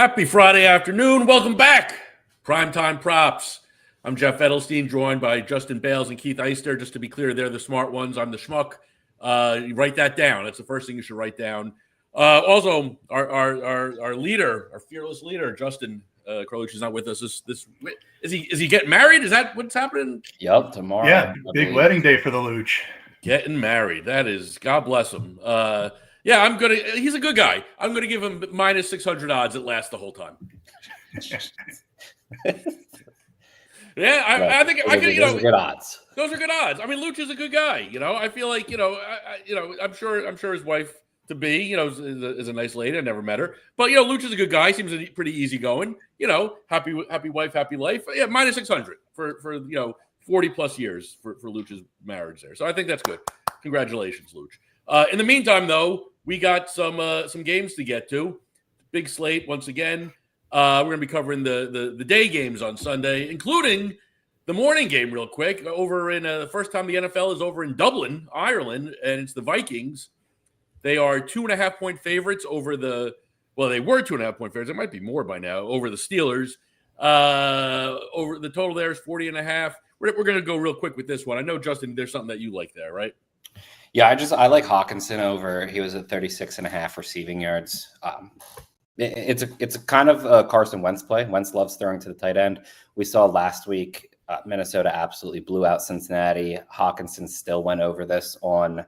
Happy Friday afternoon. Welcome back. Primetime Props. I'm Jeff Edelstein, joined by Justin Bales and Keith Eister. Just to be clear, they're the smart ones. I'm the schmuck. You write that down. That's the first thing you should write down. Also, our leader, our fearless leader, Justin Carlucci, is not with us. Is he getting married? Is that what's happening? Yep, tomorrow. Yeah, big wedding day for the Luch. Getting married. That is, God bless him. Yeah, he's a good guy. I'm gonna give him minus 600 odds it lasts the whole time. Yeah, I think I could. Those are good odds. Those are good odds. I mean, Luch is a good guy. I feel like I'm sure his wife to be is a nice lady. I never met her, but Luch is a good guy. Seems pretty easygoing. Happy wife, happy life. Yeah, minus 600 for 40 plus years for Luch's marriage there. So I think that's good. Congratulations, Luch. In the meantime, though, we got some games to get to. Big slate once again. We're going to be covering the day games on Sunday, including the morning game real quick. Over in the first time the NFL is over in Dublin, Ireland, and it's the Vikings. They are 2.5-point favorites over they were 2.5-point favorites. It might be more by now over the Steelers. Over the total there is 40.5. We're going to go real quick with this one. I know, Justin, there's something that you like there, right? Yeah, I like Hawkinson over. He was at 36.5 receiving yards. It's a kind of a Carson Wentz play. Wentz loves throwing to the tight end. We saw last week Minnesota absolutely blew out Cincinnati. Hawkinson still went over this on,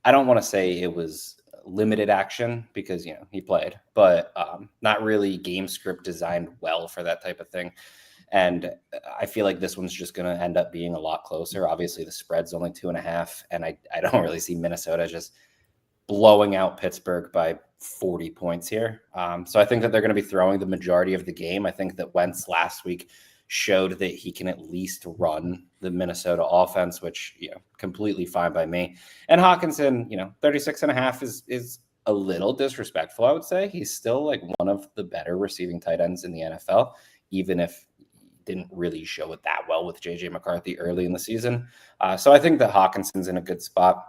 I don't want to say it was limited action because, he played, but not really game script designed well for that type of thing. And I feel like this one's just going to end up being a lot closer. Obviously, the spread's only 2.5, and I don't really see Minnesota just blowing out Pittsburgh by 40 points here. So I think that they're going to be throwing the majority of the game. I think that Wentz last week showed that he can at least run the Minnesota offense, which, completely fine by me. And Hawkinson, 36.5 is a little disrespectful, I would say. He's still like one of the better receiving tight ends in the NFL, even if didn't really show it that well with JJ McCarthy early in the season. So I think that Hawkinson's in a good spot.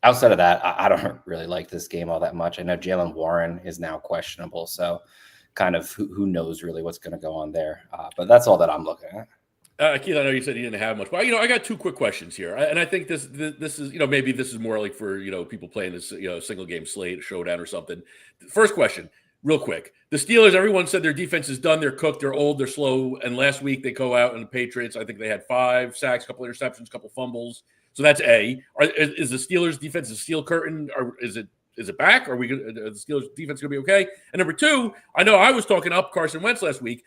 Outside of that, I don't really like this game all that much. I know Jaylen Warren is now questionable, so kind of who knows really what's going to go on there. But that's all that I'm looking at. Keith, I know you said you didn't have much, but I got two quick questions here, and I think this is maybe this is more like for people playing this single game slate showdown or something. First question, real quick: the Steelers. Everyone said their defense is done. They're cooked. They're old. They're slow. And last week they go out and the Patriots. I think they had 5 sacks, couple interceptions, couple fumbles. So that's A. Is the Steelers' defense a steel curtain, or is it back? Are the Steelers' defense going to be okay? And number two, I know I was talking up Carson Wentz last week.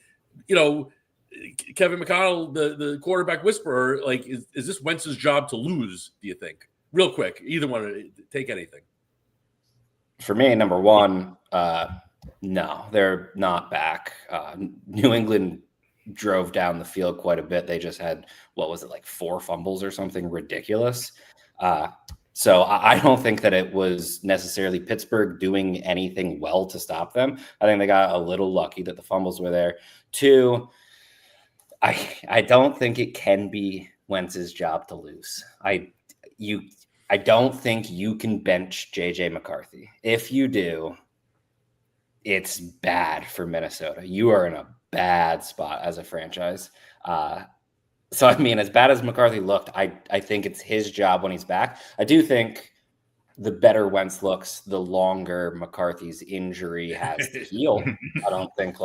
Kevin McConnell, the quarterback whisperer, like, is this Wentz's job to lose, do you think? Real quick, either one, take anything. For me, number one, no, they're not back. New England drove down the field quite a bit. They just had, 4 fumbles or something ridiculous. So I don't think that it was necessarily Pittsburgh doing anything well to stop them. I think they got a little lucky that the fumbles were there. 2, I don't think it can be Wentz's job to lose. I don't think you can bench JJ McCarthy. If you do, it's bad for Minnesota. You are in a bad spot as a franchise. So, as bad as McCarthy looked, I think it's his job when he's back. I do think the better Wentz looks, the longer McCarthy's injury has to heal. I don't think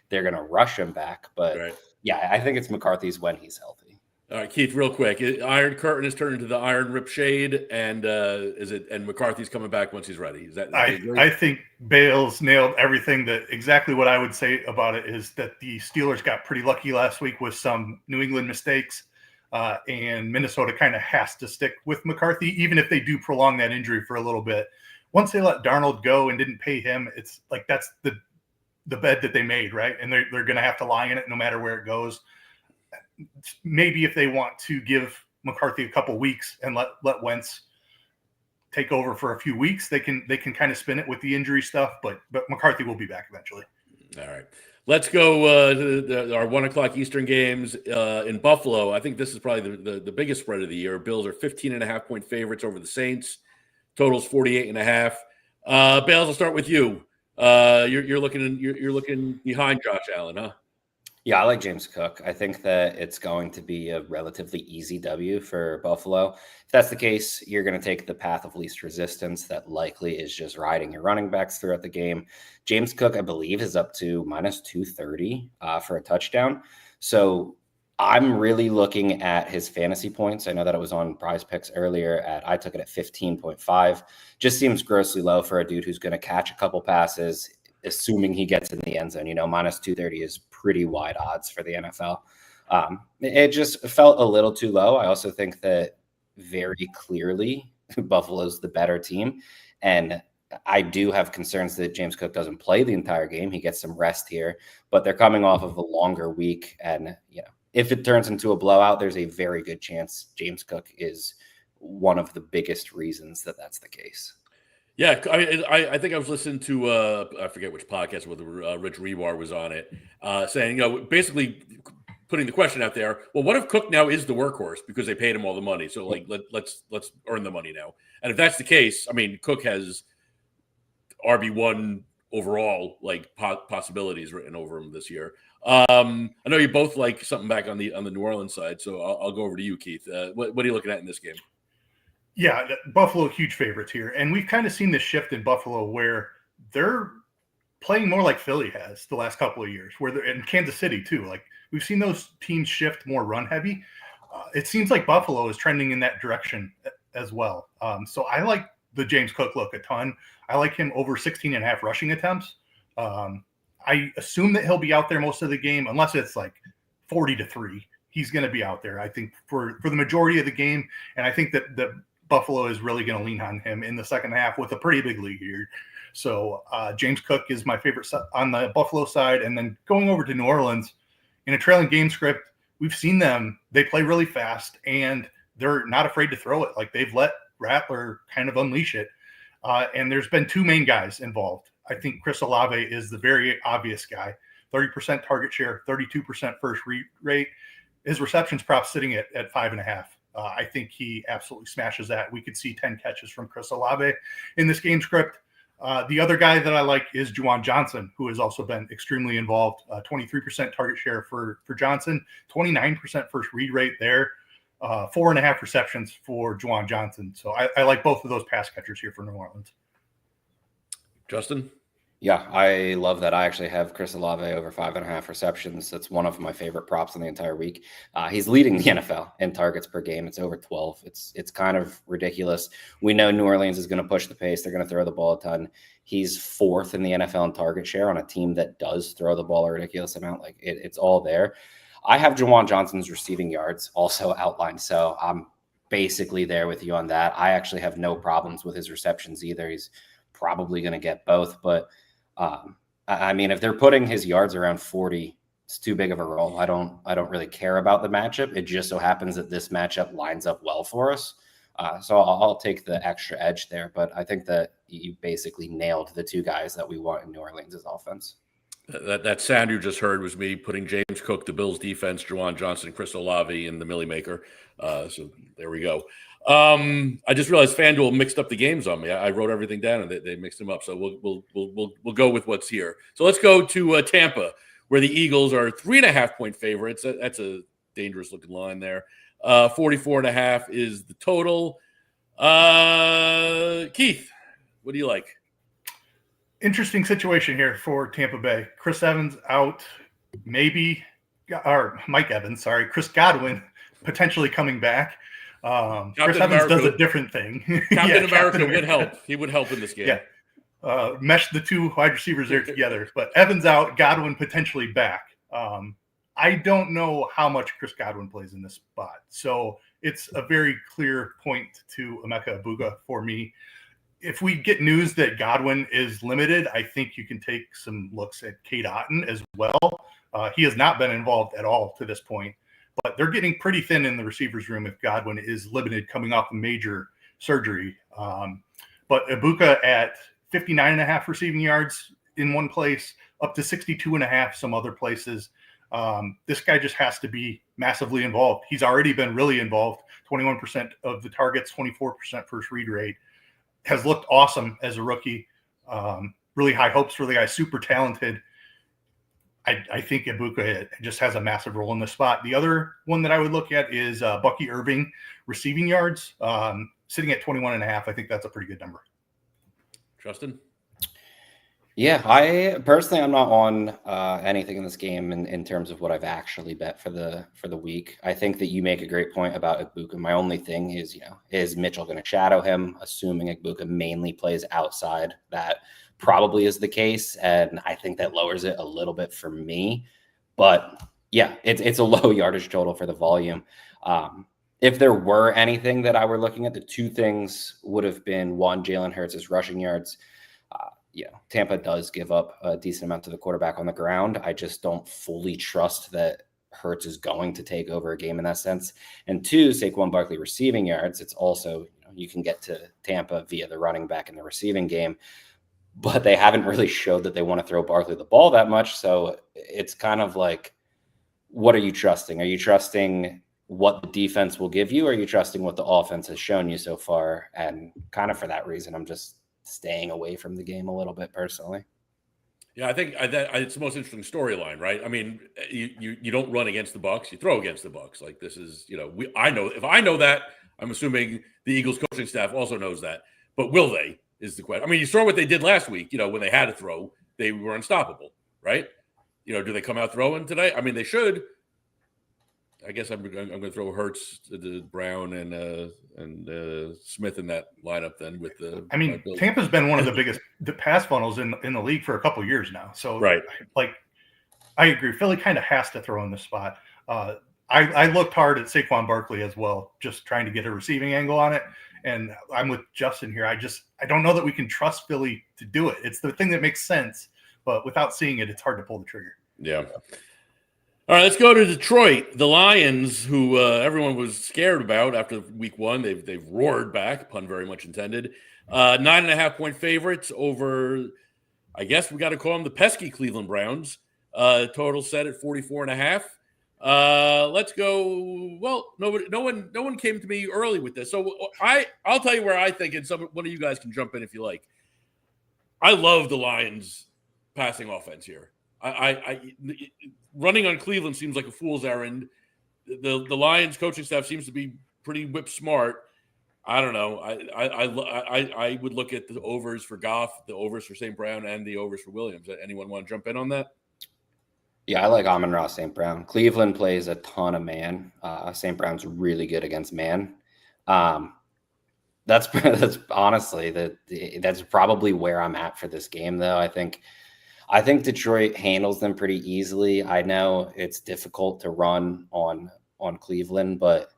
they're going to rush him back, but right. Yeah, I think it's McCarthy's when he's healthy. All right, Keith, real quick. Iron Curtain has turned into the Iron Rip Shade, and and McCarthy's coming back once he's ready. Is that I think Bales nailed everything. That exactly what I would say about it is that the Steelers got pretty lucky last week with some New England mistakes, and Minnesota kind of has to stick with McCarthy, even if they do prolong that injury for a little bit. Once they let Darnold go and didn't pay him, it's like that's the bed that they made, right? And they're going to have to lie in it no matter where it goes. Maybe if they want to give McCarthy a couple weeks and let Wentz take over for a few weeks, they can kind of spin it with the injury stuff, but McCarthy will be back eventually. All right. Let's go to our 1:00 Eastern games in Buffalo. I think this is probably the biggest spread of the year. Bills are 15.5-point favorites over the Saints. Totals 48.5. Bales, I'll start with you. You're looking behind Josh Allen, huh? Yeah, I like James Cook. I think that it's going to be a relatively easy W for Buffalo. If that's the case, you're going to take the path of least resistance that likely is just riding your running backs throughout the game. James Cook, I believe, is up to minus 230 for a touchdown. So I'm really looking at his fantasy points. I know that it was on Prize Picks earlier. I took it at 15.5. Just seems grossly low for a dude who's going to catch a couple passes, assuming he gets in the end zone. Minus 230 is pretty wide odds for the NFL. It just felt a little too low. I also think that very clearly Buffalo's the better team. And I do have concerns that James Cook doesn't play the entire game. He gets some rest here, but they're coming off of a longer week. And, if it turns into a blowout, there's a very good chance James Cook is one of the biggest reasons that that's the case. Yeah, I think I was listening to I forget which podcast whether Rich Rewar was on it, saying basically putting the question out there. Well, what if Cook now is the workhorse because they paid him all the money? So let's earn the money now. And if that's the case, I mean, Cook has RB1 overall possibilities written over him this year. I know you both like something back on the New Orleans side, so I'll go over to you, Keith. What are you looking at in this game? Yeah, Buffalo, huge favorites here. And we've kind of seen this shift in Buffalo where they're playing more like Philly has the last couple of years, where they're in Kansas City too. Like we've seen those teams shift more run heavy. It seems like Buffalo is trending in that direction as well. So I like the James Cook look a ton. I like him over 16 and a half rushing attempts. I assume that he'll be out there most of the game, unless it's like 40-3. He's going to be out there, I think, for the majority of the game. And I think that Buffalo is really going to lean on him in the second half with a pretty big lead here. So James Cook is my favorite on the Buffalo side. And then going over to New Orleans in a trailing game script, we've seen them. They play really fast and they're not afraid to throw it. Like they've let Rattler kind of unleash it. And there's been two main guys involved. I think Chris Olave is the very obvious guy. 30% target share, 32% first read rate. His receptions prop sitting at 5.5. I think he absolutely smashes that. We could see 10 catches from Chris Olave in this game script. The other guy that I like is Juwan Johnson, who has also been extremely involved. 23% target share for Johnson, 29% first read rate there, 4.5 receptions for Juwan Johnson. So I like both of those pass catchers here for New Orleans. Justin? Yeah, I love that. I actually have Chris Olave over 5.5 receptions. That's one of my favorite props in the entire week. He's leading the NFL in targets per game. It's over 12. It's kind of ridiculous. We know New Orleans is going to push the pace. They're going to throw the ball a ton. He's fourth in the NFL in target share on a team that does throw the ball a ridiculous amount. Like it's all there. I have Juwan Johnson's receiving yards also outlined, so I'm basically there with you on that. I actually have no problems with his receptions either. He's probably going to get both, but I mean, if they're putting his yards around 40, it's too big of a role. I don't really care about the matchup. It just so happens that this matchup lines up well for us. So I'll take the extra edge there, but I think that you basically nailed the two guys that we want in New Orleans' offense. That sound you just heard was me putting James Cook, the Bills defense, Juwan Johnson, Chris Olave, and the Millie Maker. So there we go. I just realized FanDuel mixed up the games on me. I wrote everything down and they mixed them up. So we'll go with what's here. So let's go to Tampa, where the Eagles are 3.5-point favorites. That's a dangerous looking line there. 44.5 is the total. Keith, what do you like? Interesting situation here for Tampa Bay. Chris Evans out, Mike Evans, sorry. Chris Godwin potentially coming back. Chris Evans does a different thing. Captain America would help. He would help in this game. Yeah. Mesh the two wide receivers there together. But Evans out, Godwin potentially back. I don't know how much Chris Godwin plays in this spot. So it's a very clear point to Emeka Egbuka for me. If we get news that Godwin is limited, I think you can take some looks at Cade Otton as well. He has not been involved at all to this point, but they're getting pretty thin in the receivers room if Godwin is limited coming off a major surgery. But Egbuka at 59.5 receiving yards in one place, up to 62.5 some other places. This guy just has to be massively involved. He's already been really involved. 21% of the targets, 24% first read rate. Has looked awesome as a rookie. really high hopes for the guy, super talented. I think Ibuka just has a massive role in this spot. The other one that I would look at is Bucky Irving receiving yards, sitting at 21.5. I think that's a pretty good number. Justin? Yeah, I'm not on anything in this game in terms of what I've actually bet for the week. I think that you make a great point about Ibuka. My only thing is, is Mitchell going to shadow him? Assuming Ibuka mainly plays outside, that probably is the case, and I think that lowers it a little bit for me. But yeah, it's a low yardage total for the volume. If there were anything that I were looking at, the two things would have been, one, Jalen Hurts' rushing yards. Tampa does give up a decent amount to the quarterback on the ground. I just don't fully trust that Hurts is going to take over a game in that sense. And two, Saquon Barkley receiving yards. It's also, you can get to Tampa via the running back in the receiving game, but they haven't really showed that they want to throw Barkley the ball that much. So it's kind of like, what are you trusting? Are you trusting what the defense will give you? Or are you trusting what the offense has shown you so far? And kind of for that reason, I'm just staying away from the game a little bit personally. Yeah, I think it's the most interesting storyline, right? I mean, you don't run against the Bucs, you throw against the Bucs. Like, this is, I know, if I know that, I'm assuming the Eagles coaching staff also knows that. But will they, is the question. I mean, you saw what they did last week. When they had to throw, they were unstoppable, right? Do they come out throwing today? I mean, they should. I guess I'm going to throw Hurts, Brown, and Smith in that lineup then with the. I mean, Tampa's been one of the biggest pass funnels in the league for a couple of years now. So, right, I agree. Philly kind of has to throw in this spot. I looked hard at Saquon Barkley as well, just trying to get a receiving angle on it. And I'm with Justin here. I don't know that we can trust Philly to do it. It's the thing that makes sense, but without seeing it, it's hard to pull the trigger. Yeah. All right, let's go to Detroit. The Lions, who everyone was scared about after week one, they've roared back, pun very much intended. 9.5-point favorites over, I guess we got to call them the pesky Cleveland Browns. Total set at 44.5. Let's go. Well, no one came to me early with this, so I'll tell you where I think, and one of you guys can jump in if you like. I love the Lions' passing offense here. I running on Cleveland seems like a fool's errand. The Lions coaching staff seems to be pretty whip smart. I don't know. I would look at the overs for Goff, the overs for St. Brown, and the overs for Williams. Anyone want to jump in on that? Yeah, I like Amon-Ra St. Brown. Cleveland plays a ton of man. St. Brown's really good against man. That's honestly that's probably where I'm at for this game, though. I think Detroit handles them pretty easily. I know it's difficult to run on Cleveland, but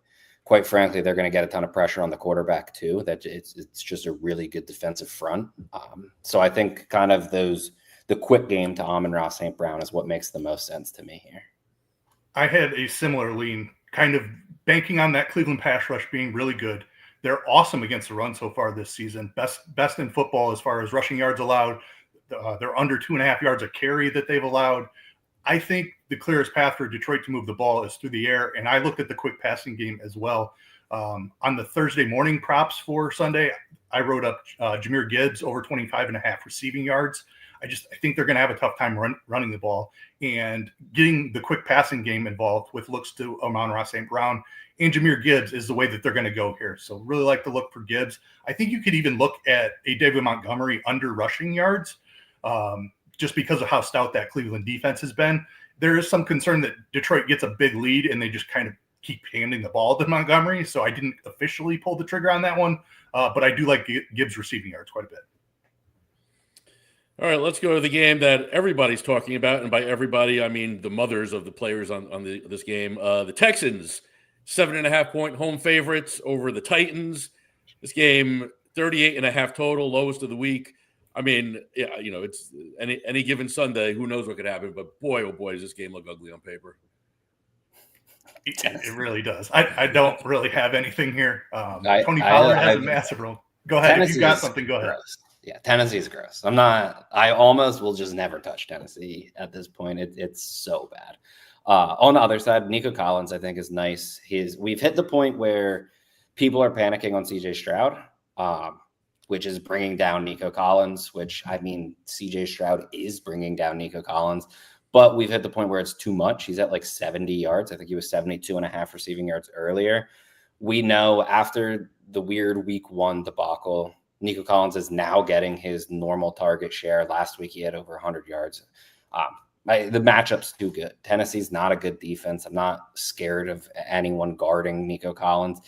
quite frankly, they're going to get a ton of pressure on the quarterback too. That it's just a really good defensive front. So I think kind of the quick game to Amon-Ra St. Brown is what makes the most sense to me here. I had a similar lean, kind of banking on that Cleveland pass rush being really good. They're awesome against the run so far this season. Best in football as far as rushing yards allowed. They're under 2.5 yards a carry that they've allowed. I think the clearest path for Detroit to move the ball is through the air. And I looked at the quick passing game as well. On the Thursday morning props for Sunday, I wrote up Jahmyr Gibbs over 25.5 receiving yards. I think they're going to have a tough time running the ball, and getting the quick passing game involved with looks to Amon-Ra St. Brown and Jahmyr Gibbs is the way that they're going to go here. So really like to look for Gibbs. I think you could even look at a David Montgomery under rushing yards just because of how stout that Cleveland defense has been. There is some concern that Detroit gets a big lead and they just kind of keep handing the ball to Montgomery. So I didn't officially pull the trigger on that one, but I do like Gibbs receiving yards quite a bit. All right, let's go to the game that everybody's talking about, and by everybody, I mean the mothers of the players on this game. The Texans, 7.5-point home favorites over the Titans. This game, 38.5 total, lowest of the week. I mean, yeah, it's any given Sunday, who knows what could happen, but boy, oh boy, does this game look ugly on paper. It really does. I don't really have anything here. Tony Pollard has a massive role. Go ahead. If you got something, go ahead. Gross. Yeah, Tennessee is gross. I almost will just never touch Tennessee at this point. It's so bad. On the other side, Nico Collins, I think, is nice. We've hit the point where people are panicking on CJ Stroud. which is bringing down Nico Collins, which I mean, CJ Stroud is bringing down Nico Collins, but we've hit the point where it's too much. He's at like 70 yards. I think he was 72.5 receiving yards earlier. We know after the weird week 1 debacle, Nico Collins is now getting his normal target share. Last week, he had over 100 yards. The matchup's too good. Tennessee's not a good defense. I'm not scared of anyone guarding Nico Collins.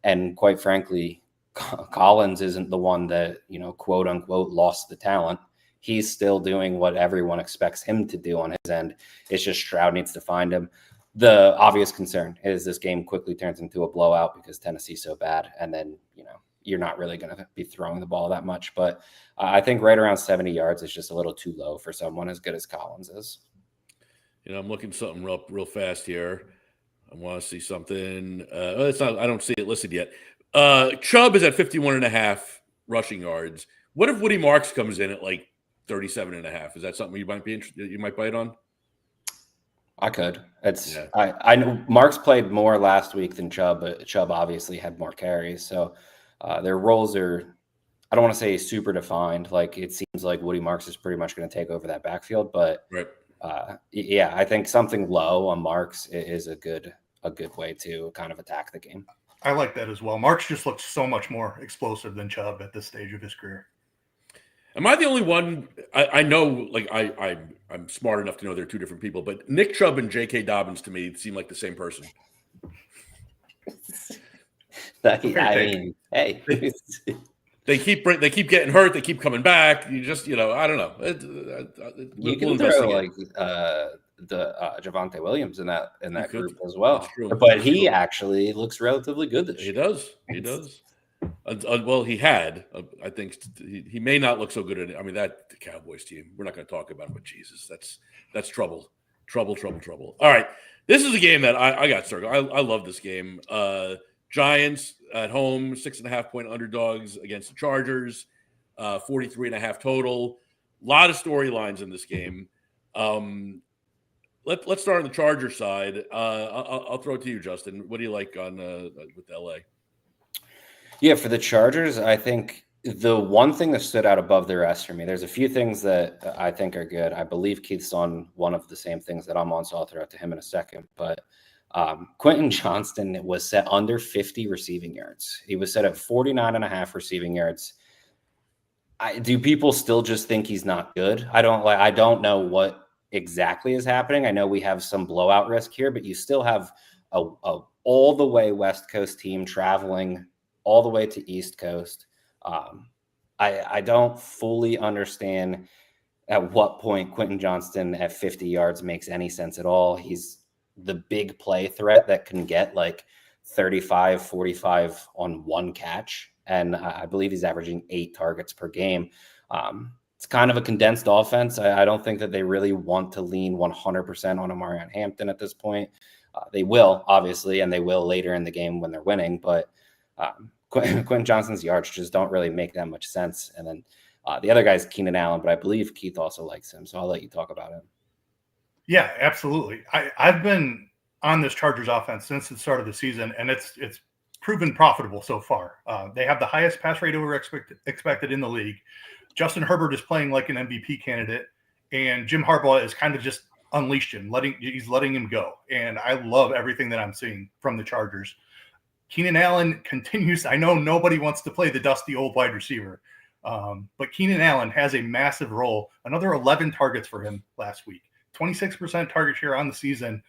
And quite frankly, Collins isn't the one that, quote unquote, lost the talent. He's still doing what everyone expects him to do on his end. It's just Stroud needs to find him. The obvious concern is this game quickly turns into a blowout because Tennessee's so bad. And then, you're not really going to be throwing the ball that much. But I think right around 70 yards is just a little too low for someone as good as Collins is. I'm looking something real fast here. I want to see something. It's not. I don't see it listed yet. Chubb is at 51.5 rushing yards. What if Woody Marks comes in at like 37.5? Is that something you might be interested? You might bite on? I know Marks played more last week than Chubb, but Chubb obviously had more carries. So their roles are, I don't want to say super defined. Like it seems like Woody Marks is pretty much going to take over that backfield, but right. I think something low on Marks is a good way to kind of attack the game. I like that as well. Marks just looks so much more explosive than Chubb at this stage of his career. Am I the only one? I know, like I'm smart enough to know they're two different people, but Nick Chubb and J.K. Dobbins to me seem like the same person. Hey, they keep getting hurt. They keep coming back. You just, I don't know. You can throw like Javonte Williams in that group as well. But he actually looks relatively good this year. He does. Well, he had. I think he may not look so good at it. I mean, the Cowboys team. We're not going to talk about it, but Jesus, that's trouble. All right, this is a game that I got circled. I love this game. Giants at home, 6.5-point underdogs against the Chargers, 43.5 total. A lot of storylines in this game. Let's start on the Charger side. I'll throw it to you, Justin. What do you like on with LA? Yeah, for the Chargers, I think the one thing that stood out above the rest for me, there's a few things that I think are good. I believe Keith's on one of the same things that I'm on, so I'll throw it to him in a second. But Quentin Johnston was set under 50 receiving yards. He was set at 49.5 receiving yards. Do people still just think he's not good? I don't know what exactly is happening. I know we have some blowout risk here, but you still have a all the way West Coast team traveling all the way to East Coast. I don't fully understand at what point Quentin Johnston at 50 yards makes any sense at all. He's the big play threat that can get like 35, 45 on one catch. And I believe he's averaging 8 targets per game. It's kind of a condensed offense. I don't think that they really want to lean 100% on Omarion Hampton at this point. They will, obviously, and they will later in the game when they're winning. But Quentin Johnston's yards just don't really make that much sense. And then the other guy is Keenan Allen, but I believe Keith also likes him. So I'll let you talk about him. Yeah, absolutely. I've been on this Chargers offense since the start of the season, and it's proven profitable so far. They have the highest pass rate over expected in the league. Justin Herbert is playing like an MVP candidate, and Jim Harbaugh is kind of just unleashed him, he's letting him go. And I love everything that I'm seeing from the Chargers. Keenan Allen continues. I know nobody wants to play the dusty old wide receiver, but Keenan Allen has a massive role. Another 11 targets for him last week, 26% target share on the season.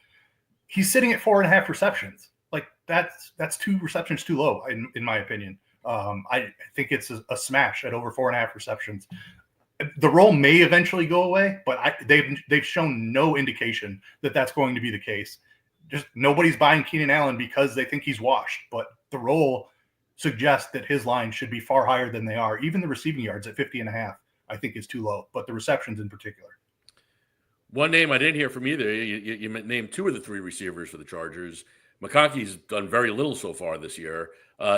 He's sitting at 4.5 receptions. Like that's 2 receptions too low, in my opinion. I think it's a smash at over 4.5 receptions. The role may eventually go away, but they've shown no indication that that's going to be the case. Just nobody's buying Keenan Allen because they think he's washed, but the role suggests that his line should be far higher than they are. Even the receiving yards at 50.5, I think is too low, but the receptions in particular. One name I didn't hear from either. You named 2 of the 3 receivers for the Chargers. McConkey's done very little so far this year.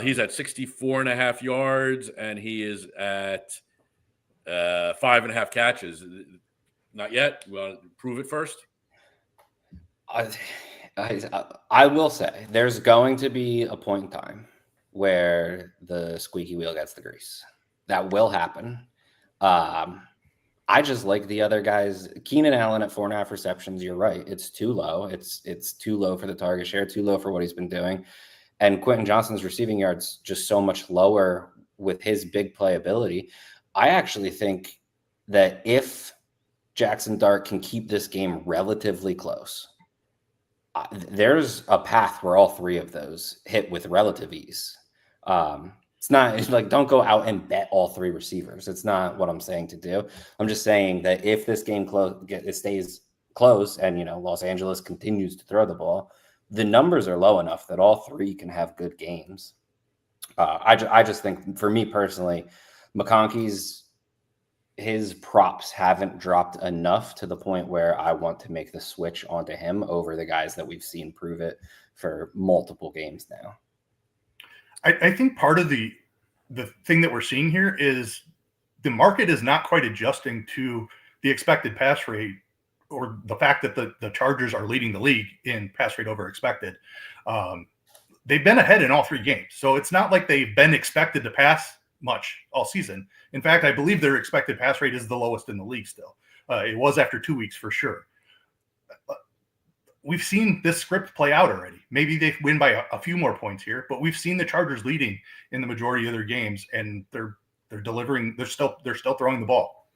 He's at 64.5 yards, and he is at 5.5 catches. Not yet. You want to prove it first? I will say there's going to be a point in time where the squeaky wheel gets the grease. That will happen. I just like the other guys. Keenan Allen at 4.5 receptions. You're right. It's too low. It's too low for the target share, too low for what he's been doing. And Quentin Johnston's receiving yards just so much lower with his big playability. I actually think that if Jackson Dart can keep this game relatively close, there's a path where all three of those hit with relative ease. It's like, don't go out and bet all three receivers. It's not what I'm saying to do. I'm just saying that if this game it stays close and, Los Angeles continues to throw the ball, the numbers are low enough that all three can have good games. I just think, for me personally, McConkey's his props haven't dropped enough to the point where I want to make the switch onto him over the guys that we've seen prove it for multiple games now. I think part of the thing that we're seeing here is the market is not quite adjusting to the expected pass rate, or the fact that the Chargers are leading the league in pass rate over expected. They've been ahead in all three games. So it's not like they've been expected to pass much all season. In fact, I believe their expected pass rate is the lowest in the league still. It was after 2 weeks for sure. We've seen this script play out already. Maybe they win by a few more points here, but we've seen the Chargers leading in the majority of their games, and they're delivering. They're still throwing the ball.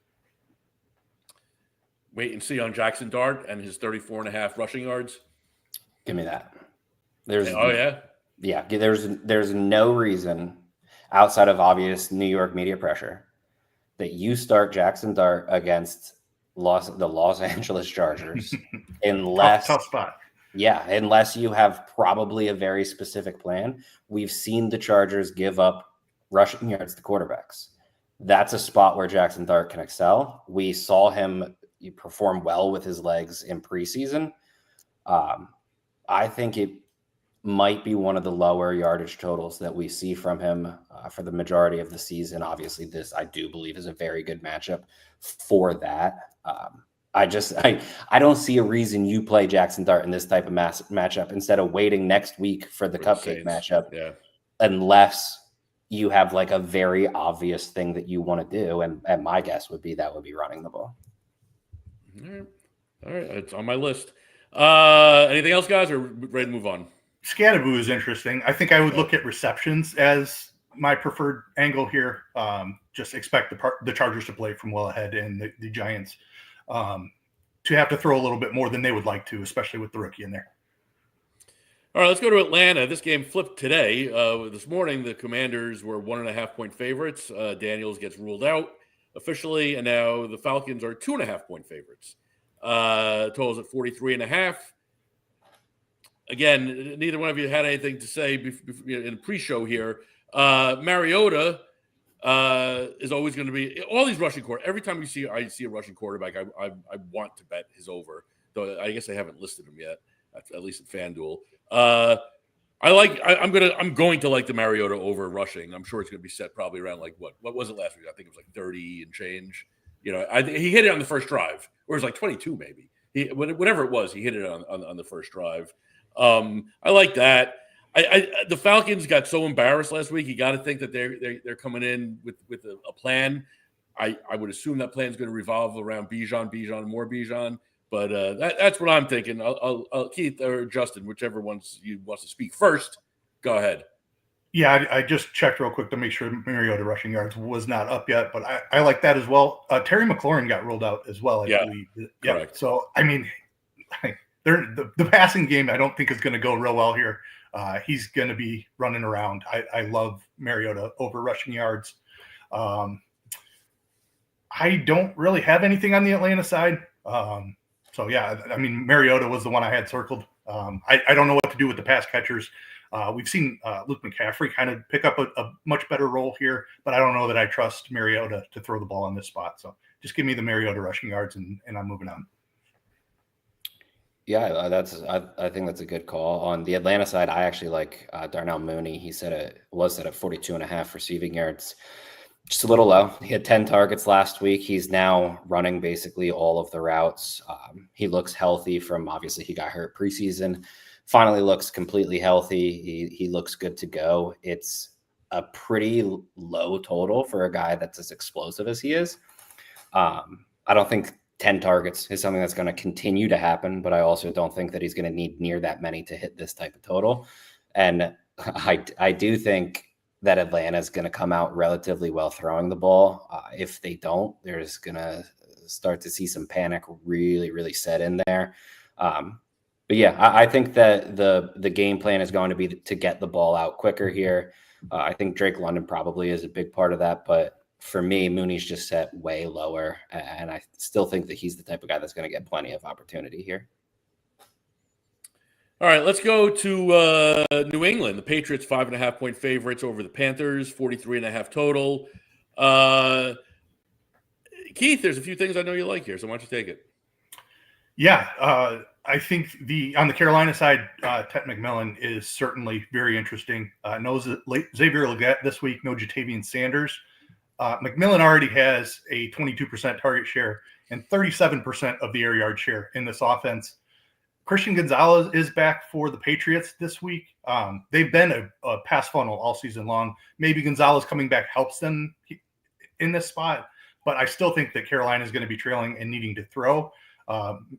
Wait and see on Jackson Dart and his 34.5 rushing yards. Give me that. Yeah. There's no reason outside of obvious New York media pressure that you start Jackson Dart against the Los Angeles Chargers unless tough spot. Yeah, unless you have probably a very specific plan. We've seen the Chargers give up rushing yards to quarterbacks. That's a spot where Jackson Dart can excel. We saw him perform well with his legs in preseason. I think it might be one of the lower yardage totals that we see from him for the majority of the season. Obviously, this I do believe is a very good matchup for that. I don't see a reason you play Jackson Dart in this type of matchup instead of waiting next week for the cupcake matchup. Yeah. Unless you have like a very obvious thing that you want to do. And my guess would be running the ball. All right. It's on my list. Anything else, guys, or ready to move on? Scatterboo is interesting. I think I would look at receptions as my preferred angle here. Just expect the Chargers to play from well ahead, and the Giants to have to throw a little bit more than they would like to, especially with the rookie in there. All right, let's go to Atlanta. This game flipped today. This morning, the Commanders were 1.5-point favorites. Daniels gets ruled out officially, and now the Falcons are 2.5-point favorites. Totals at 43.5. Again, neither one of you had anything to say in the pre-show here. Mariota is always going to be all these rushing quarterbacks. Every time I see a rushing quarterback, I want to bet his over. Though I guess I haven't listed him yet, at least at FanDuel. I'm going to like the Mariota over rushing. I'm sure it's going to be set probably around like what was it last week? I think it was like 30 and change. He hit it on the first drive, or it was like 22 maybe. Whatever it was, he hit it on the first drive. I like that. The Falcons got so embarrassed last week. You got to think that they're coming in with a plan. I would assume that plan is going to revolve around Bijan, more Bijan. But that's what I'm thinking. I'll Keith or Justin, whichever wants to speak first. Go ahead. Yeah, I just checked real quick to make sure Mariota rushing yards was not up yet, but I like that as well. Terry McLaurin got ruled out as well, I believe. Yeah. Correct. So, I mean, the passing game I don't think is going to go real well here. He's going to be running around. I love Mariota over rushing yards. I don't really have anything on the Atlanta side. So, yeah, I mean, Mariota was the one I had circled. I don't know what to do with the pass catchers. We've seen Luke McCaffrey kind of pick up a much better role here, but I don't know that I trust Mariota to throw the ball in this spot. So just give me the Mariota rushing yards, and I'm moving on. Yeah, I think that's a good call. On the Atlanta side, I actually like Darnell Mooney. He said it was set at 42.5 receiving yards. Just a little low. He had 10 targets last week. He's now running basically all of the routes. He looks healthy from, obviously he got hurt preseason. Finally looks completely healthy. He looks good to go. It's a pretty low total for a guy that's as explosive as he is. I don't think 10 targets is something that's going to continue to happen, but I also don't think that he's going to need near that many to hit this type of total. And I do think that Atlanta is going to come out relatively well throwing the ball. If they don't, they're just going to start to see some panic really, really set in there. But yeah, I think that the game plan is going to be to get the ball out quicker here. I think Drake London probably is a big part of that, but for me, Mooney's just set way lower, and I still think that he's the type of guy that's going to get plenty of opportunity here. All right, let's go to New England. The Patriots 5.5-point favorites over the Panthers, 43.5 total. Keith, there's a few things I know you like here, so why don't you take it? Yeah, I think on the Carolina side, Ted McMillan is certainly very interesting. No Xavier Legette this week, no Jatavian Sanders. McMillan already has a 22% target share and 37% of the air yard share in this offense. Christian Gonzalez is back for the Patriots this week. They've been a pass funnel all season long. Maybe Gonzalez coming back helps them in this spot, but I still think that Carolina is going to be trailing and needing to throw.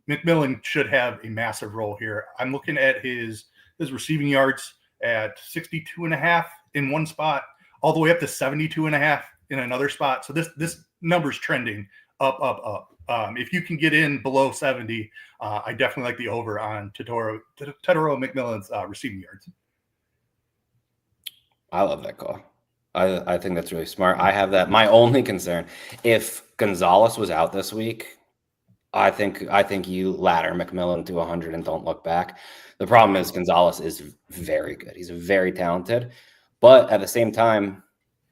McMillan should have a massive role here. I'm looking at his receiving yards at 62.5 in one spot, all the way up to 72.5 in another spot. So this number's trending up. If you can get in below 70, I definitely like the over on Tetairoa McMillan's receiving yards. I love that call. I think that's really smart. I have that. My only concern, if Gonzalez was out this week, I think you ladder McMillan to 100 and don't look back. The problem is Gonzalez is very good. He's very talented, but at the same time,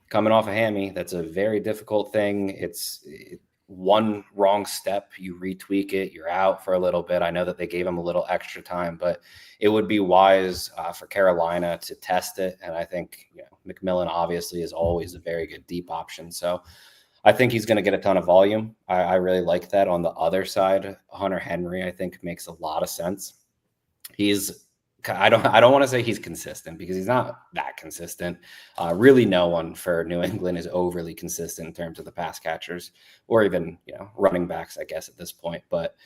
coming off a hammy, that's a very difficult thing. It's one wrong step, you retweak it, you're out for a little bit. I know that they gave him a little extra time, but it would be wise for Carolina to test it. And I think McMillan obviously is always a very good deep option. So I think he's going to get a ton of volume. I really like that. On the other side, Hunter Henry, I think, makes a lot of sense. I don't want to say he's consistent because he's not that consistent. Really, no one for New England is overly consistent in terms of the pass catchers or even running backs, I guess, at this point. But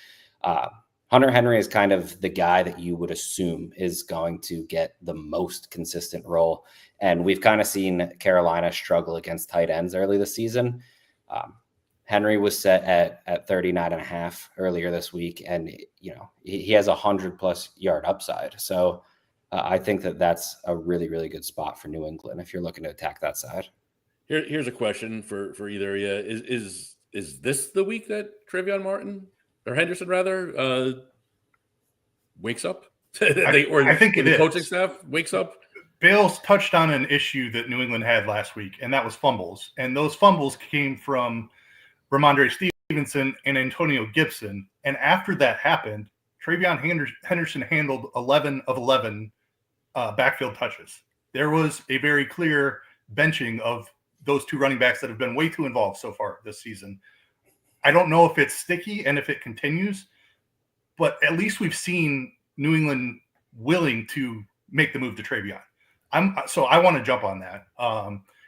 Hunter Henry is kind of the guy that you would assume is going to get the most consistent role. And we've kind of seen Carolina struggle against tight ends early this season. Henry was set at 39.5 earlier this week, and he has 100+ yard upside. So I think that that's a really, really good spot for New England if you're looking to attack that side. Here's a question for either of you: Is this the week that Trevion Martin or Henderson rather wakes up? I think the coaching staff wakes up. Bales touched on an issue that New England had last week, and that was fumbles. And those fumbles came from Ramondre Stevenson and Antonio Gibson. And after that happened, Trevion Henderson handled 11 of 11 backfield touches. There was a very clear benching of those two running backs that have been way too involved so far this season. I don't know if it's sticky and if it continues, but at least we've seen New England willing to make the move to Trevion. So I want to jump on that.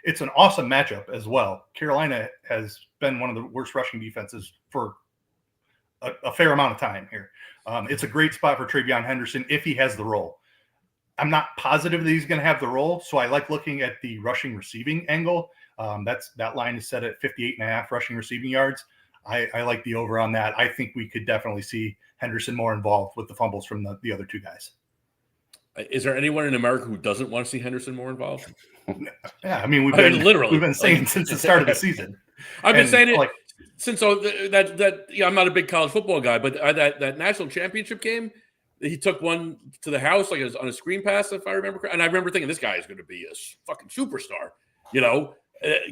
It's an awesome matchup as well. Carolina has been one of the worst rushing defenses for a fair amount of time here. It's a great spot for Trevion Henderson if he has the role. I'm not positive that he's going to have the role, so I like looking at the rushing receiving angle. That line is set at 58.5 rushing receiving yards. I like the over on that. I think we could definitely see Henderson more involved with the fumbles from the other two guys. Is there anyone in America who doesn't want to see Henderson more involved? Yeah, I mean we've been saying since the start of the season. I've been saying it since I'm not a big college football guy, but that national championship game, he took one to the house like on a screen pass, if I remember correctly. And I remember thinking this guy is going to be a fucking superstar.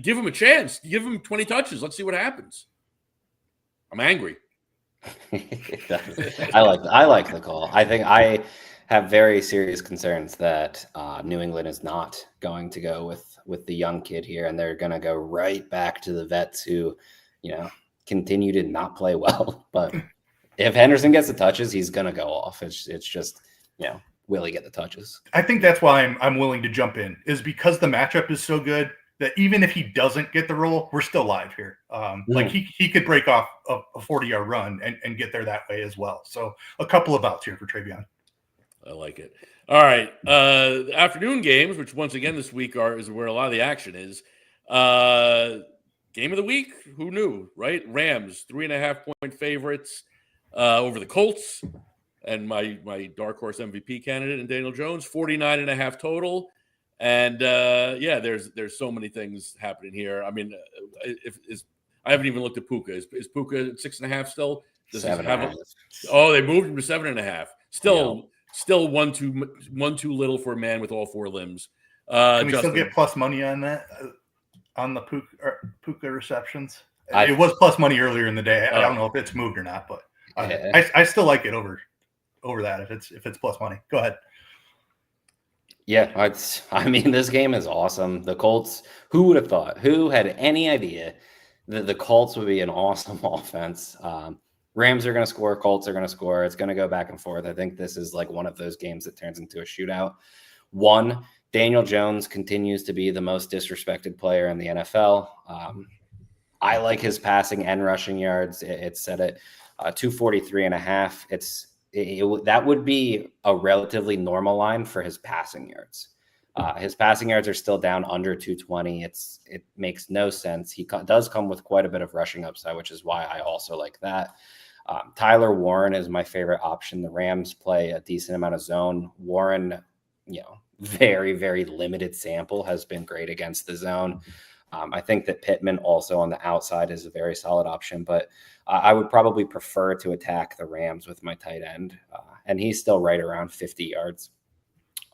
Give him a chance. Give him 20 touches. Let's see what happens. I'm angry. I like the call. I think I have very serious concerns that New England is not going to go with the young kid here, and they're going to go right back to the vets who, continue to not play well. But if Henderson gets the touches, he's going to go off. It's just, will he get the touches? I think that's why I'm willing to jump in, is because the matchup is so good that even if he doesn't get the role, we're still live here. Like he could break off a 40-yard run and get there that way as well. So a couple of outs here for Travion. I like it. All right. The afternoon games, which once again this week is where a lot of the action is. Game of the week, who knew, right? Rams, 3.5-point favorites over the Colts. And my dark horse MVP candidate and Daniel Jones, 49.5 total. And there's so many things happening here. I mean, I haven't even looked at Puka. Is Puka 6.5 still? Does 7.5. They moved him to 7.5. Still one too little for a man with all four limbs. Can we still get plus money on that on the Puka receptions? It was plus money earlier in the day. I don't know if it's moved or not, but I still like it over that if it's plus money. Go ahead. Yeah, I mean, this game is awesome. The Colts, who would have thought? Who had any idea that the Colts would be an awesome offense? Rams are going to score. Colts are going to score. It's going to go back and forth. I think this is like one of those games that turns into a shootout. One, Daniel Jones continues to be the most disrespected player in the NFL. I like his passing and rushing yards. It's set at 243.5. That would be a relatively normal line for his passing yards. His passing yards are still down under 220. It makes no sense. He does come with quite a bit of rushing upside, which is why I also like that. Tyler Warren is my favorite option. The Rams play a decent amount of zone. Warren, very, very limited sample, has been great against the zone. I think that Pittman also on the outside is a very solid option, but I would probably prefer to attack the Rams with my tight end, and he's still right around 50 yards.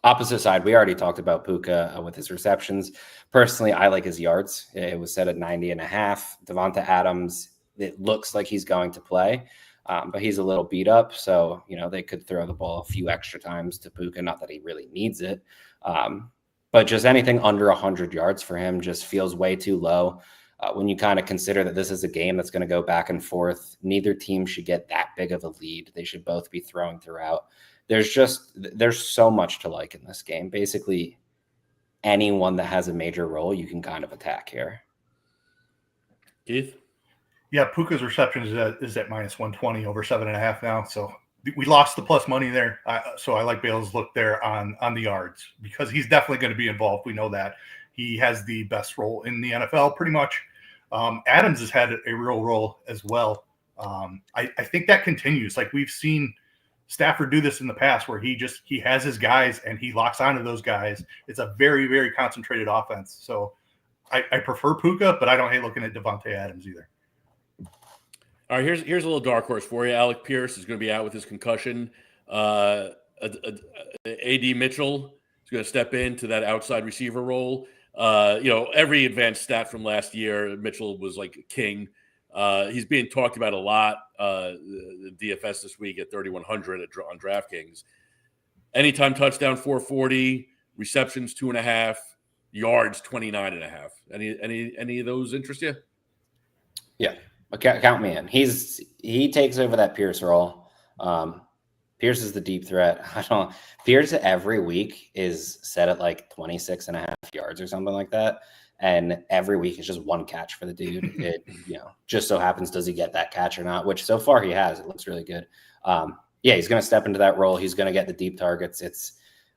Opposite side, we already talked about Puka with his receptions. Personally, I like his yards. It was set at 90.5. Devonta Adams, it looks like he's going to play, but he's a little beat up, so they could throw the ball a few extra times to Puka. Not that he really needs it. But just anything under 100 yards for him just feels way too low. When you kind of consider that this is a game that's going to go back and forth, neither team should get that big of a lead. They should both be throwing throughout. There's so much to like in this game. Basically, anyone that has a major role, you can kind of attack here. Keith? Yeah, Puka's reception is at minus 120 over 7.5 now. So we lost the plus money there. So I like Bale's look there on the yards because he's definitely going to be involved. We know that. He has the best role in the NFL pretty much. Adams has had a real role as well. I think that continues. Like we've seen Stafford do this in the past where he has his guys and he locks onto those guys. It's a very, very concentrated offense. So I prefer Puka, but I don't hate looking at Devontae Adams either. All right, here's a little dark horse for you. Alec Pierce is going to be out with his concussion. A.D. Mitchell is going to step into that outside receiver role. Every advanced stat from last year, Mitchell was like king. He's being talked about a lot. The DFS this week at 3,100 on DraftKings. Anytime touchdown 440, receptions 2.5, yards 29.5. Any of those interest you? Yeah. Count me in. He takes over that Pierce role. Pierce is the deep threat. Pierce every week is set at like 26.5 yards or something like that. And every week is just one catch for the dude. It just so happens, does he get that catch or not? Which so far he has. It looks really good. He's going to step into that role. He's going to get the deep targets.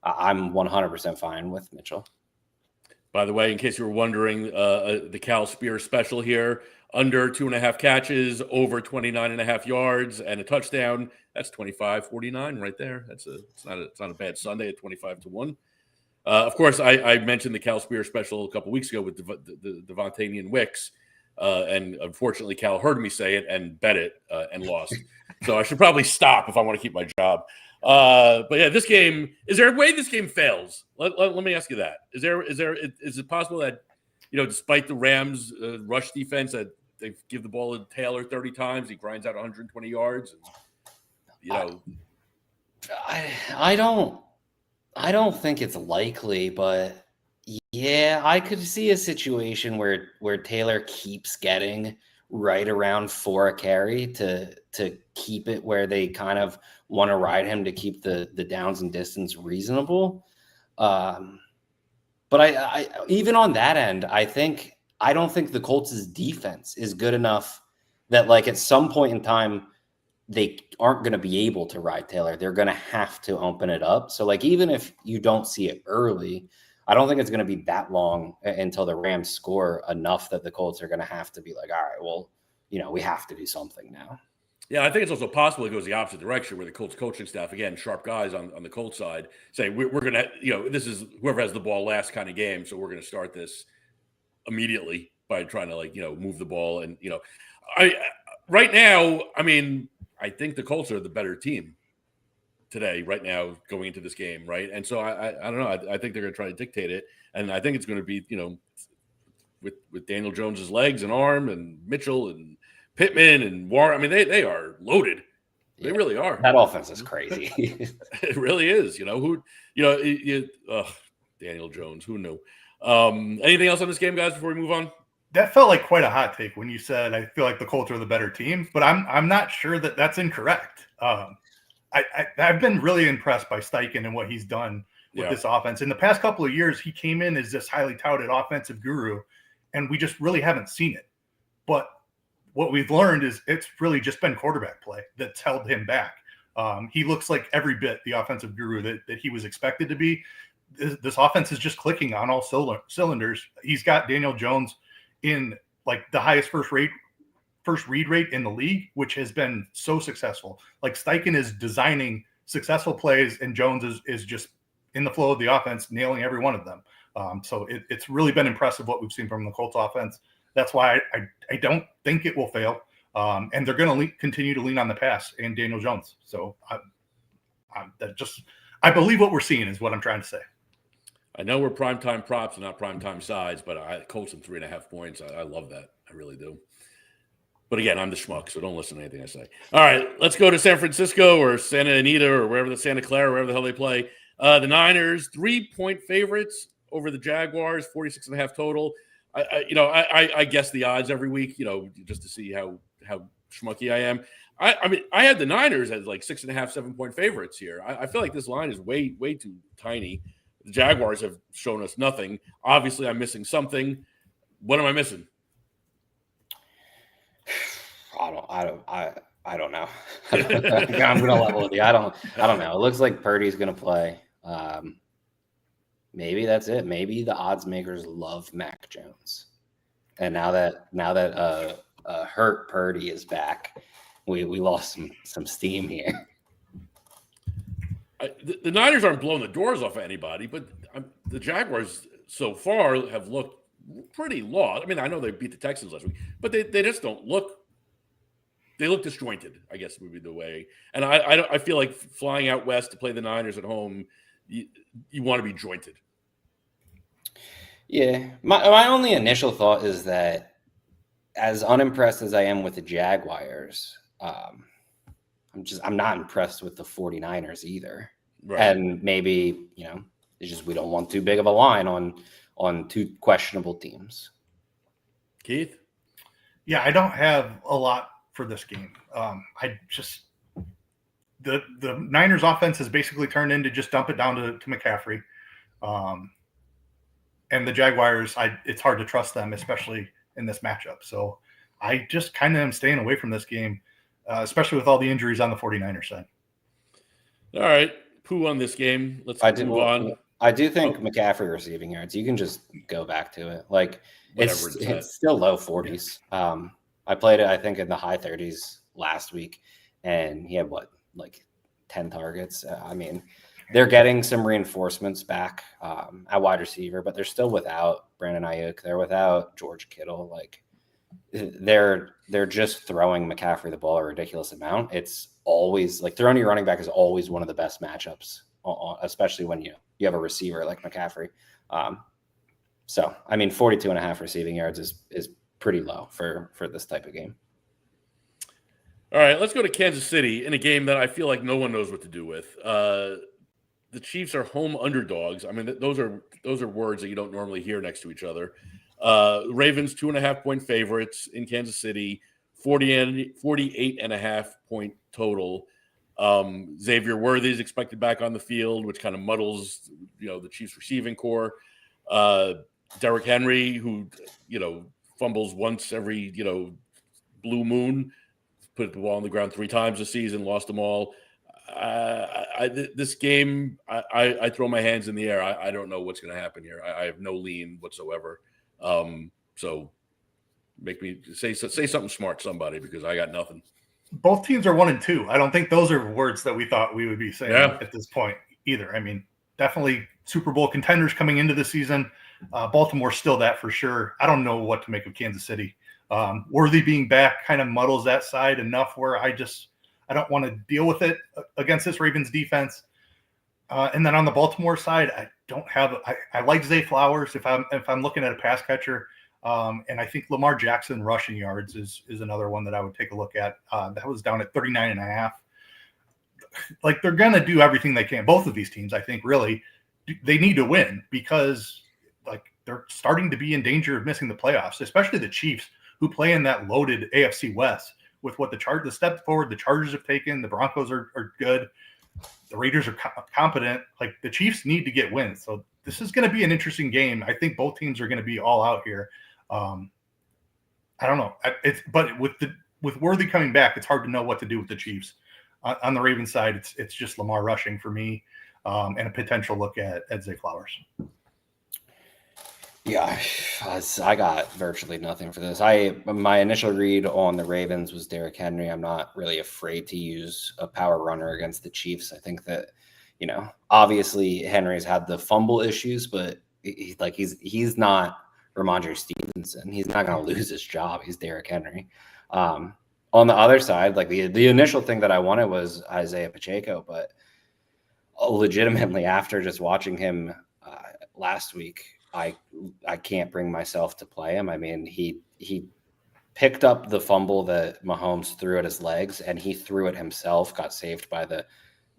I'm 100% fine with Mitchell. By the way, in case you were wondering, the Cal Spear special here. Under 2.5 catches, over 29.5 yards, and a touchdown. That's 25.49 right there. It's not a bad Sunday at 25-1. Of course, I mentioned the Cal Spear special a couple weeks ago with the Devontae Wicks, and unfortunately, Cal heard me say it and bet it and lost. So I should probably stop if I want to keep my job. But yeah, this game. Is there a way this game fails? Let me ask you that. Is it possible that despite the Rams' rush defense, that they give the ball to Taylor 30 times, he grinds out 120 yards? I don't think it's likely, but yeah, I could see a situation where Taylor keeps getting right around 4 a carry to keep it where they kind of want to ride him to keep the downs and distance reasonable. But I even on that end, I don't think the Colts' defense is good enough that like at some point in time they aren't going to be able to ride Taylor. They're going to have to open it up. So like even if you don't see it early, I don't think it's going to be that long until the Rams score enough that the Colts are going to have to be like, all right, well, we have to do something now. Yeah, I think it's also possible it goes the opposite direction where the Colts coaching staff, again, sharp guys on the Colts side, say we're going to, this is whoever has the ball last kind of game, so we're going to start this immediately by trying to move the ball. And right now, I think the Colts are the better team today, right now, going into this game, right? And so I don't know. I think they're going to try to dictate it, and I think it's going to be with Daniel Jones's legs and arm and Mitchell and Pittman and Warren. They are loaded. They really are. That offense is crazy. It really is. Daniel Jones. Who knew? Anything else on this game, guys? Before we move on. That felt like quite a hot take when you said I feel like the Colts are the better team, but I'm not sure that that's incorrect. I've been really impressed by Steichen and what he's done with this offense. In the past couple of years, he came in as this highly touted offensive guru, and we just really haven't seen it. But what we've learned is it's really just been quarterback play that's held him back. He looks like every bit the offensive guru that he was expected to be. This offense is just clicking on all cylinders. He's got Daniel Jones in like the highest first read rate in the league, which has been so successful. Like Steichen is designing successful plays, and Jones is just in the flow of the offense, nailing every one of them. So it's really been impressive what we've seen from the Colts offense. That's why I don't think it will fail. And they're going to continue to lean on the pass and Daniel Jones. So I believe what we're seeing is what I'm trying to say. I know we're primetime props and not primetime sides, but Colts in 3.5 points. I love that. I really do. But again, I'm the schmuck, so don't listen to anything I say. All right, let's go to San Francisco or Santa Anita or wherever the Santa Clara, wherever the hell they play. The Niners, 3-point favorites over the Jaguars, 46.5 total. I guess the odds every week, just to see how schmucky I am. I had the Niners as like 6.5, 7-point favorites here. I feel like this line is way too tiny. The Jaguars have shown us nothing. Obviously, I'm missing something. What am I missing? I don't know. I'm gonna level with you. I don't know. It looks like Purdy's gonna play. Maybe that's it. Maybe the odds makers love Mac Jones, and now that hurt Purdy is back, we lost some steam here. The Niners aren't blowing the doors off of anybody, but the Jaguars so far have looked pretty lost. I know they beat the Texans last week, but they just don't look. They look disjointed, I guess would be the way. And I feel like flying out west to play the Niners at home, you want to be jointed. Yeah, my only initial thought is that as unimpressed as I am with the Jaguars, I'm not impressed with the 49ers either. Right. And maybe, it's just we don't want too big of a line on two questionable teams. Keith? Yeah, I don't have a lot for this game. The Niners offense has basically turned into just dump it down to McCaffrey. And the Jaguars, it's hard to trust them, especially in this matchup. So I just kind of am staying away from this game, especially with all the injuries on the 49ers side. All right. Pooh on this game. Let's move on. I do think McCaffrey receiving yards, you can just go back to it. Like it's still low 40s. I played it, I think, in the high 30s last week, and he had 10 targets. They're getting some reinforcements back at wide receiver, but they're still without Brandon Ayuk. They're without George Kittle. They're just throwing McCaffrey the ball a ridiculous amount. It's always throwing your running back is always one of the best matchups, especially when you have a receiver like McCaffrey. 42.5 receiving yards is pretty low for this type of game. All right, let's go to Kansas City in a game that I feel like no one knows what to do with. The Chiefs are home underdogs. Those are words that you don't normally hear next to each other. Ravens 2.5-point favorites in Kansas City, 48.5-point total. Xavier Worthy is expected back on the field, which kind of muddles, the Chiefs receiving core. Derrick Henry, who, fumbles once every, blue moon, put the ball on the ground 3 times this season, lost them all. This game, I throw my hands in the air. I don't know what's going to happen here. I have no lean whatsoever. So make me say something smart, somebody, because I got nothing. Both teams are 1-2. I don't think those are words that we thought we would be saying at this point either. I mean, definitely Super Bowl contenders coming into the season. Baltimore still that for sure. I don't know what to make of Kansas City. Worthy being back kind of muddles that side enough where I don't want to deal with it against this Ravens defense. And then on the Baltimore side, I like Zay Flowers if I'm looking at a pass catcher. And I think Lamar Jackson rushing yards is another one that I would take a look at. That was down at 39.5. Like, they're going to do everything they can. Both of these teams, I think, really, they need to win because they're starting to be in danger of missing the playoffs, especially the Chiefs, who play in that loaded AFC West with what the step forward the Chargers have taken. The Broncos are good. The Raiders are competent. Like, the Chiefs need to get wins. So this is going to be an interesting game. I think both teams are going to be all out here. I don't know. But with Worthy coming back, it's hard to know what to do with the Chiefs. On the Ravens side, it's just Lamar rushing for me, and a potential look at Zay Flowers. Yeah, I got virtually nothing for this. My initial read on the Ravens was Derrick Henry. I'm not really afraid to use a power runner against the Chiefs. I think that, obviously Henry's had the fumble issues, but he's not Ramondre Stevenson. He's not going to lose his job. He's Derrick Henry. On the other side, the initial thing that I wanted was Isaiah Pacheco, but legitimately after just watching him last week, I can't bring myself to play him. I mean, he picked up the fumble that Mahomes threw at his legs, and he threw it himself, got saved by the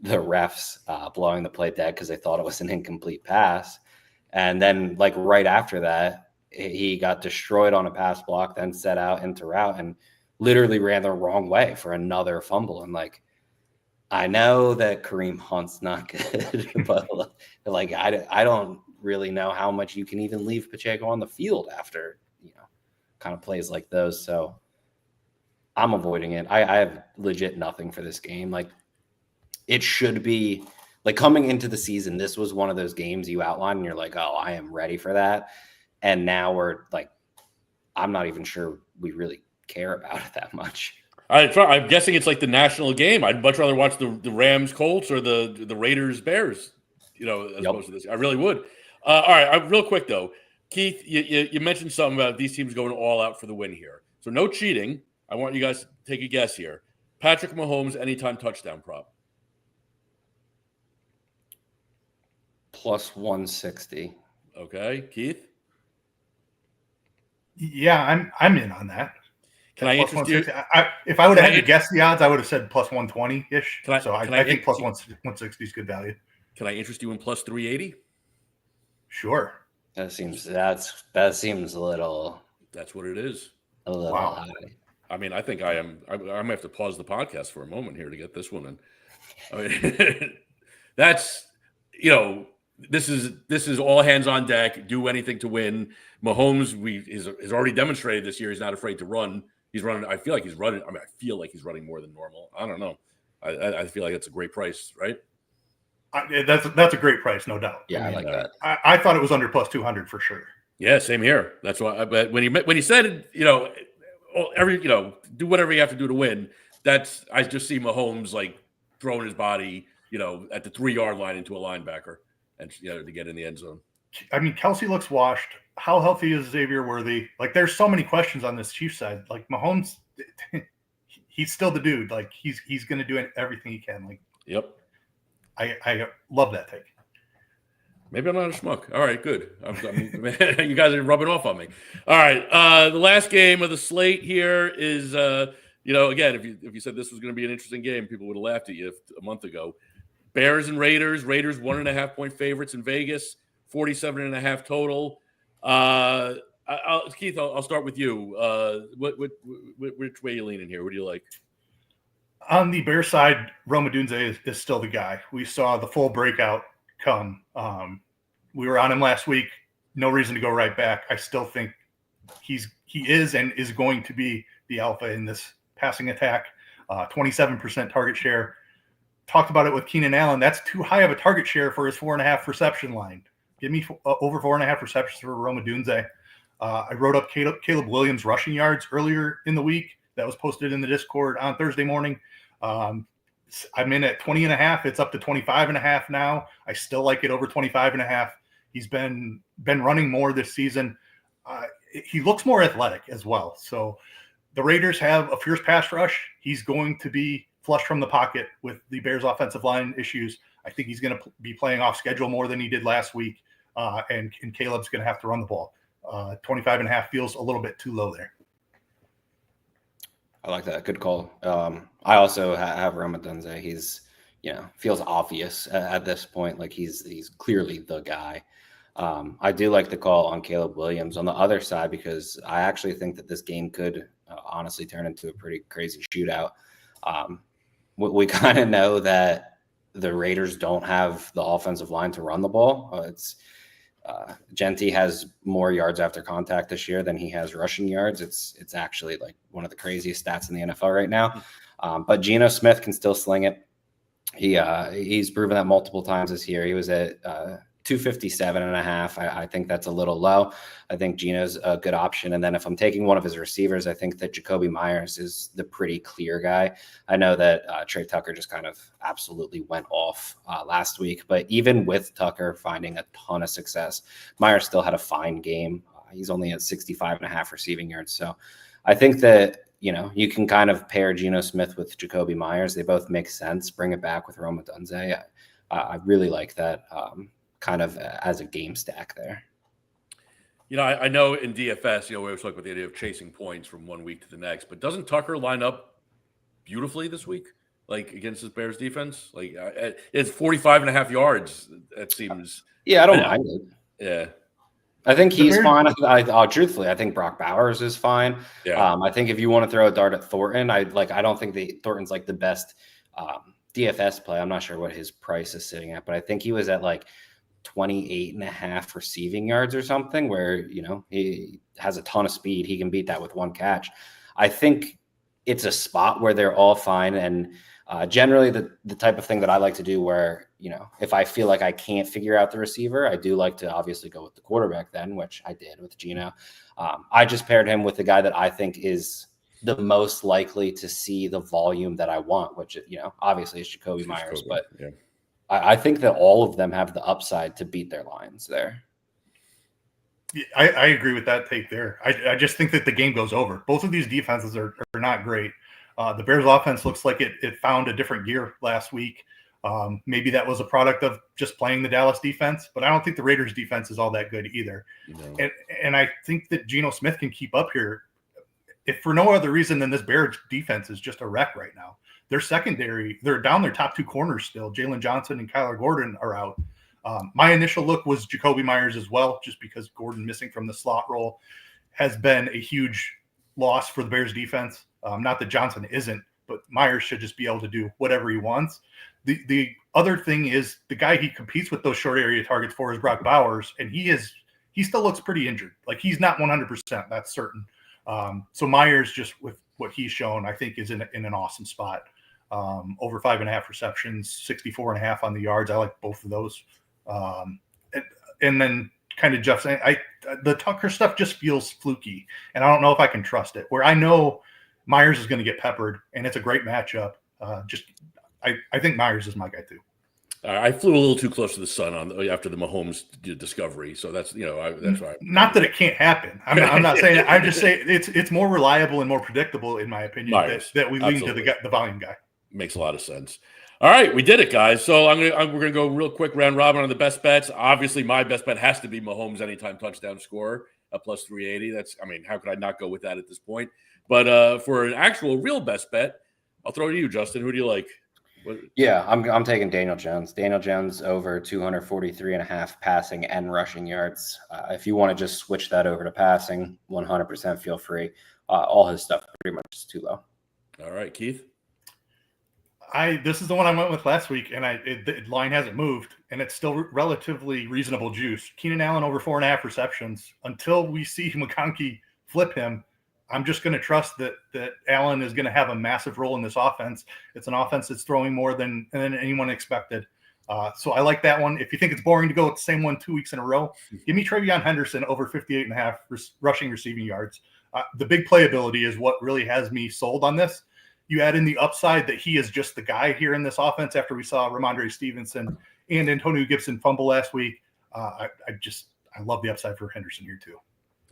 refs blowing the play dead because they thought it was an incomplete pass. And then right after that, he got destroyed on a pass block, then set out into route and literally ran the wrong way for another fumble. And I know that Kareem Hunt's not good, but I don't really know how much you can even leave Pacheco on the field after, kind of plays like those. So I'm avoiding it. I have legit nothing for this game. It should be coming into the season, this was one of those games you outlined and you're like, oh, I am ready for that. And now we're I'm not even sure we really care about it that much. I'm guessing it's the national game. I'd much rather watch the Rams Colts or the Raiders Bears, as opposed to this. I really would. All right, real quick though, Keith, you mentioned something about these teams going all out for the win here. So no cheating. I want you guys to take a guess here. Patrick Mahomes anytime touchdown prop. Plus 160. Okay, Keith. Yeah, I'm in on that. Can I interest you? If I would have had to guess the odds, I would have said plus 120-ish. So I think plus 160 is good value. Can I interest you in plus 380? Sure. That seems a little. That's what it is. A little wow. high. I mean, I think I might have to pause the podcast for a moment here to get this one in. I mean, that's this is all hands on deck. Do anything to win. Mahomes has already demonstrated this year he's not afraid to run. He's running. I feel like he's running. I mean, I feel like he's running more than normal. I don't know. I feel like it's a great price, right? That's a great price, no doubt. Yeah, I like that. I thought it was under plus 200 for sure. Yeah, same here. That's why. But when he said, do whatever you have to do to win. I just see Mahomes throwing his body, at the 3-yard line into a linebacker and to get in the end zone. I mean, Kelce looks washed. How healthy is Xavier Worthy? There's so many questions on this Chiefs side. Mahomes, he's still the dude. He's going to do everything he can. Yep. I love that take. Maybe I'm not a schmuck. All right, good. You guys are rubbing off on me. All right, the last game of the slate here is, again, if you said this was going to be an interesting game, people would have laughed at you a month ago. Bears and Raiders. Raiders 1.5-point favorites in Vegas. 47.5 total. Keith, I'll start with you. Which way are you leaning here? What do you like? On the Bears side, Rome Odunze is still the guy. We saw the full breakout come. We were on him last week. No reason to go right back. I still think he is and is going to be the alpha in this passing attack. 27% target share. Talked about it with Keenan Allen. That's too high of a target share for his 4.5 reception line. Give me over 4.5 receptions for Rome Odunze. I wrote up Caleb Williams rushing yards earlier in the week. That was posted in the Discord on Thursday morning. I'm in at 20.5. It's up to 25.5 now. I still like it over 25.5. He's been running more this season. He looks more athletic as well. So the Raiders have a fierce pass rush. He's going to be flush from the pocket with the Bears offensive line issues. I think he's going to be playing off schedule more than he did last week. And Caleb's going to have to run the ball. 25.5 feels a little bit too low there. I like that. Good call. I also have Rome Odunze. He's, feels obvious at this point. Like he's clearly the guy. I do like the call on Caleb Williams on the other side because I actually think that this game could honestly turn into a pretty crazy shootout. We kind of know that the Raiders don't have the offensive line to run the ball. Genty has more yards after contact this year than he has rushing yards. It's actually like one of the craziest stats in the NFL right now. But Geno Smith can still sling it. He's proven that multiple times this year. He was at 257.5. I think that's a little low. I think Geno's a good option. And then if I'm taking one of his receivers, I think that Jakobi Meyers is the pretty clear guy. I know that Trey Tucker just kind of absolutely went off last week, but even with Tucker finding a ton of success, Meyers still had a fine game. He's only at 65.5 receiving yards. So I think that, you can kind of pair Geno Smith with Jakobi Meyers. They both make sense. Bring it back with Rome Odunze. I really like that. Kind of as a game stack there. I know in DFS, we always talk about the idea of chasing points from one week to the next, but doesn't Tucker line up beautifully this week, like against the Bears defense? Like it's 45.5 yards. That seems. Yeah, I don't mind it. Yeah. I think he's fine. Truthfully, I think Brock Bowers is fine. Yeah. I think if you want to throw a dart at Thornton, I don't think Thornton's like the best DFS play. I'm not sure what his price is sitting at, but I think he was at like 28.5 receiving yards or something where, he has a ton of speed. He can beat that with one catch. I think it's a spot where they're all fine. And generally the type of thing that I like to do where, if I feel like I can't figure out the receiver, I do like to obviously go with the quarterback then, which I did with Geno. I just paired him with the guy that I think is the most likely to see the volume that I want, which, obviously is Jakobi Meyers, but yeah. I think that all of them have the upside to beat their lines there. Yeah, I agree with that take there. I just think that the game goes over. Both of these defenses are not great. The Bears offense looks like it found a different gear last week. Maybe that was a product of just playing the Dallas defense, but I don't think the Raiders defense is all that good either. No. And I think that Geno Smith can keep up here if for no other reason than this Bears defense is just a wreck right now. Their secondary, they're down their top two corners still. Jalen Johnson and Kyler Gordon are out. My initial look was Jakobi Meyers as well, just because Gordon missing from the slot role has been a huge loss for the Bears defense. Not that Johnson isn't, but Meyers should just be able to do whatever he wants. The other thing is the guy he competes with those short area targets for is Brock Bowers, and he still looks pretty injured. Like he's not 100%, that's certain. So Meyers, just with what he's shown, I think is in an awesome spot. Over 5.5 receptions, 64.5 on the yards. I like both of those. And then kind of Jeff saying, the Tucker stuff just feels fluky, and I don't know if I can trust it. Where I know Meyers is going to get peppered, and it's a great matchup. I think Meyers is my guy too. I flew a little too close to the sun after the Mahomes discovery, so that's that's why. Not that it can't happen. I'm not saying it. I'm just saying it's more reliable and more predictable in my opinion that we lean to the volume guy. Makes a lot of sense. All right, we did it, guys. So we're gonna go real quick round robin on the best bets. Obviously, my best bet has to be Mahomes anytime touchdown scorer, a plus 380. How could I not go with that at this point? But for an actual real best bet, I'll throw it to you, Justin. Who do you like? Yeah, I'm taking Daniel Jones. Daniel Jones over 243.5 passing and rushing yards. If you want to just switch that over to passing, 100% feel free. All his stuff pretty much is too low. All right, Keith. This is the one I went with last week, and the line hasn't moved, and it's still relatively reasonable juice. Keenan Allen over 4.5 receptions. Until we see McConkey flip him, I'm just going to trust that Allen is going to have a massive role in this offense. It's an offense that's throwing more than anyone expected. So I like that one. If you think it's boring to go with the same one 2 weeks in a row, give me TreVeyon Henderson over 58.5 rushing receiving yards. The big playability is what really has me sold on this. You add in the upside that he is just the guy here in this offense after we saw Ramondre Stevenson and Antonio Gibson fumble last week. I love the upside for Henderson here too.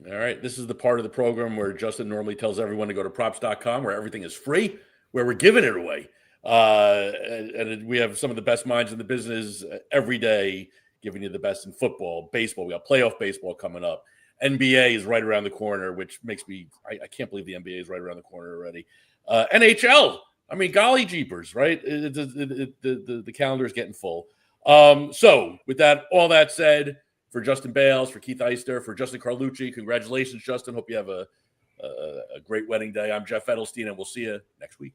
All right. This is the part of the program where Justin normally tells everyone to go to props.com, where everything is free, where we're giving it away. And we have some of the best minds in the business every day, giving you the best in football, baseball. We got playoff baseball coming up. NBA is right around the corner, which makes me, I can't believe the NBA is right around the corner already. NHL, I mean, golly jeepers, right? The calendar is getting full. So with that, all that said, for Justin Bales, for Keith Eister, for Justin Carlucci, congratulations, Justin. Hope you have a great wedding day. I'm Jeff Edelstein, and we'll see you next week.